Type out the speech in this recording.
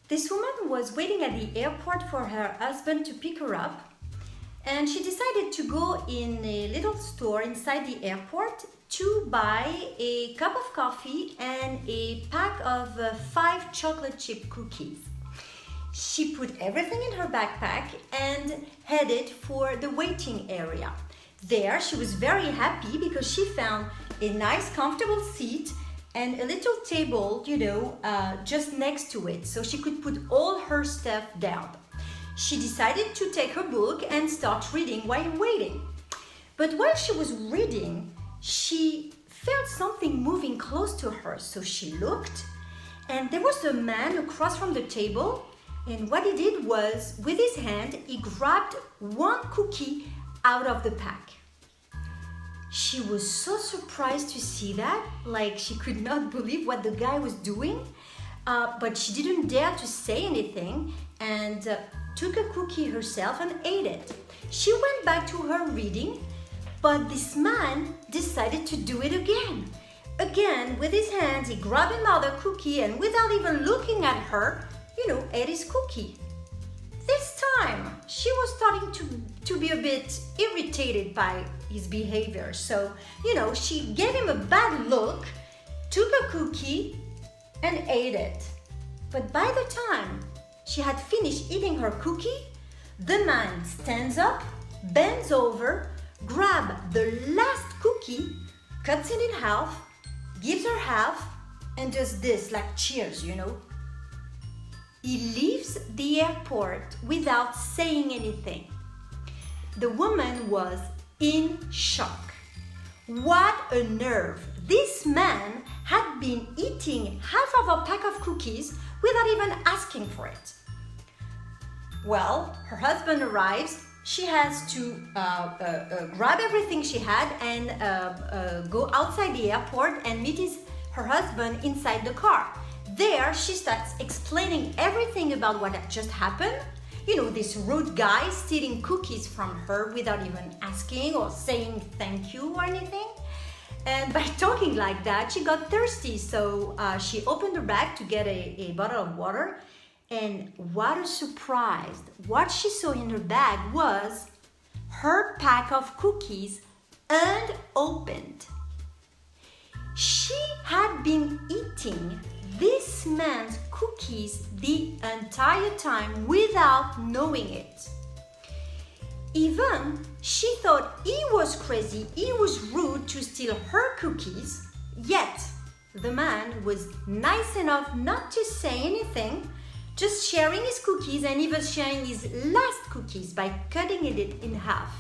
This woman was waiting at the airport for her husband to pick her up, and she decided to go in a little store inside the airport to buy a cup of coffee and a pack of 5 chocolate chip cookies. She put everything in her backpack and headed for the waiting area. There, she was very happy because she found a nice comfortable seat and a little table, just next to it, so she could put all her stuff down. She decided to take her book and start reading while waiting. But while she was reading, she felt something moving close to her, so she looked, and there was a man across from the table, and what he did was, with his hand, he grabbed one cookie out of the pack. She was so surprised to see that, like she could not believe what the guy was doing, but she didn't dare to say anything and took a cookie herself and ate it. She went back to her reading, but this man decided to do it again. Again, with his hands, he grabbed another cookie and without even looking at her, ate his cookie. This time, she was starting to be a bit irritated by his behavior. So, she gave him a bad look, took a cookie, and ate it. But by the time she had finished eating her cookie, the man stands up, bends over, grabs the last cookie, cuts it in half, gives her half, and does this, like cheers, He leaves the airport without saying anything. The woman was in shock. What a nerve! This man had been eating half of a pack of cookies without even asking for it. Well, her husband arrives. She has to grab everything she had and go outside the airport and meet her husband inside the car. There, she starts explaining everything about what had just happened. This rude guy stealing cookies from her without even asking or saying thank you or anything. And by talking like that, she got thirsty, so she opened her bag to get a bottle of water. And what a surprise! What she saw in her bag was her pack of cookies unopened. She had been eating this man's cookies the entire time without knowing it. Even she thought he was crazy, he was rude to steal her cookies, yet the man was nice enough not to say anything, just sharing his cookies and even sharing his last cookies by cutting it in half.